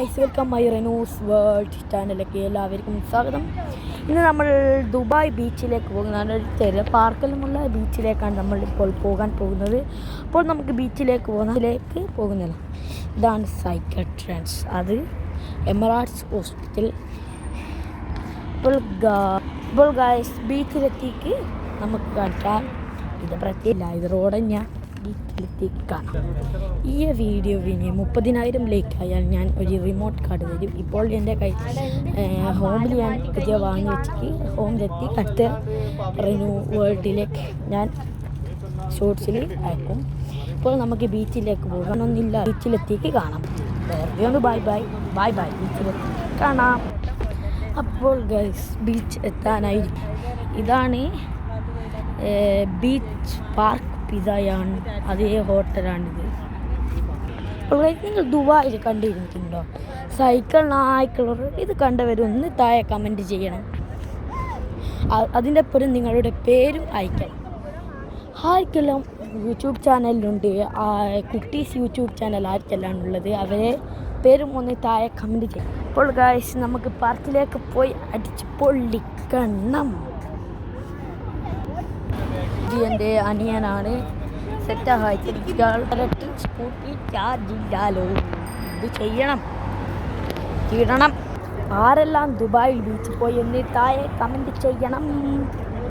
Guys, welcome my റെനൂസ് world ചാനലിലേക്ക് എല്ലാവർക്കും സ്വാഗതം. ഇന്ന് നമ്മൾ ദുബായ് ബീച്ചിലേക്ക് പോകുന്നതാണ്. ചെറിയ പാർക്കിലുമുള്ള ബീച്ചിലേക്കാണ് നമ്മൾ ഇപ്പോൾ പോകാൻ പോകുന്നത്. അപ്പോൾ നമുക്ക് ബീച്ചിലേക്ക് പോകുന്നില്ല. ഇതാണ് സൈക്കിൾ ട്രെൻഡ്സ്, അത് എമിറേറ്റ്സ് ഹോസ്പിറ്റൽ. ഇപ്പോൾ ഗൈസ് ബീച്ചിലെത്തിക്ക് നമുക്ക് കാണിക്കാം. ഇത് പ്രത്യേകില്ല, ഇത് റോഡഞ്ഞ ബീച്ചിലെത്തിക്ക് കാണാം. ഈ വീഡിയോവിന് 30,000 ലൈക്ക് ആയാൽ ഞാൻ ഒരു റിമോട്ട് കാർഡ് തരും. ഇപ്പോൾ എൻ്റെ കൈ ഹോമിൽ ഞാൻ പുതിയ വാങ്ങി വെച്ചിട്ട് ഹോമിലെത്തി അടുത്ത റെനു വേൾഡിലേക്ക് ഞാൻ ഷോർട്സിൽ അയക്കും. ഇപ്പോൾ നമുക്ക് ബീച്ചിലേക്ക് പോകണമെന്നില്ല, ബീച്ചിലെത്തിക്ക് കാണാം. വേറെ ബൈ ബൈ ബൈ ബൈ, ബീച്ചിലെത്തി കാണാം. അപ്പോൾ ഗൈസ് ബീച്ച് എത്താനായിരിക്കും. ഇതാണ് ബീച്ച് പാർക്ക് പിസയാണ്, അതേ ഹോട്ടലാണിത്. അപ്പോൾ നിങ്ങൾ ദുബായിൽ കണ്ടിരിക്കുന്നുണ്ടോ സൈക്കിൾ നായ്ക്കളർ? ഇത് കണ്ടവരൊന്ന് താഴെ കമൻറ്റ് ചെയ്യണം. അതിൻ്റെ ഒപ്പം നിങ്ങളുടെ പേരും അയക്കണം. ആർക്കെല്ലാം യൂട്യൂബ് ചാനലിലുണ്ട്, കുട്ടീസ് യൂട്യൂബ് ചാനൽ ആർക്കെല്ലാം ഉള്ളത്, അവരെ പേരും ഒന്ന് താഴെ കമൻറ്റ് ചെയ്യും. അപ്പോൾ ഗൈസ് നമുക്ക് പാർക്കിലേക്ക് പോയി അടിച്ച് പൊള്ളിക്കണം. എൻ്റെ അനിയനാണ് സെറ്റായിട്ട് സ്കൂട്ടി ചാർജ് ഇല്ലാലോ, ഇത് ചെയ്യണം. ആരെല്ലാം ദുബായിൽ ബീച്ചിൽ പോയി എന്ന് താഴെ കമൻറ്റ് ചെയ്യണം.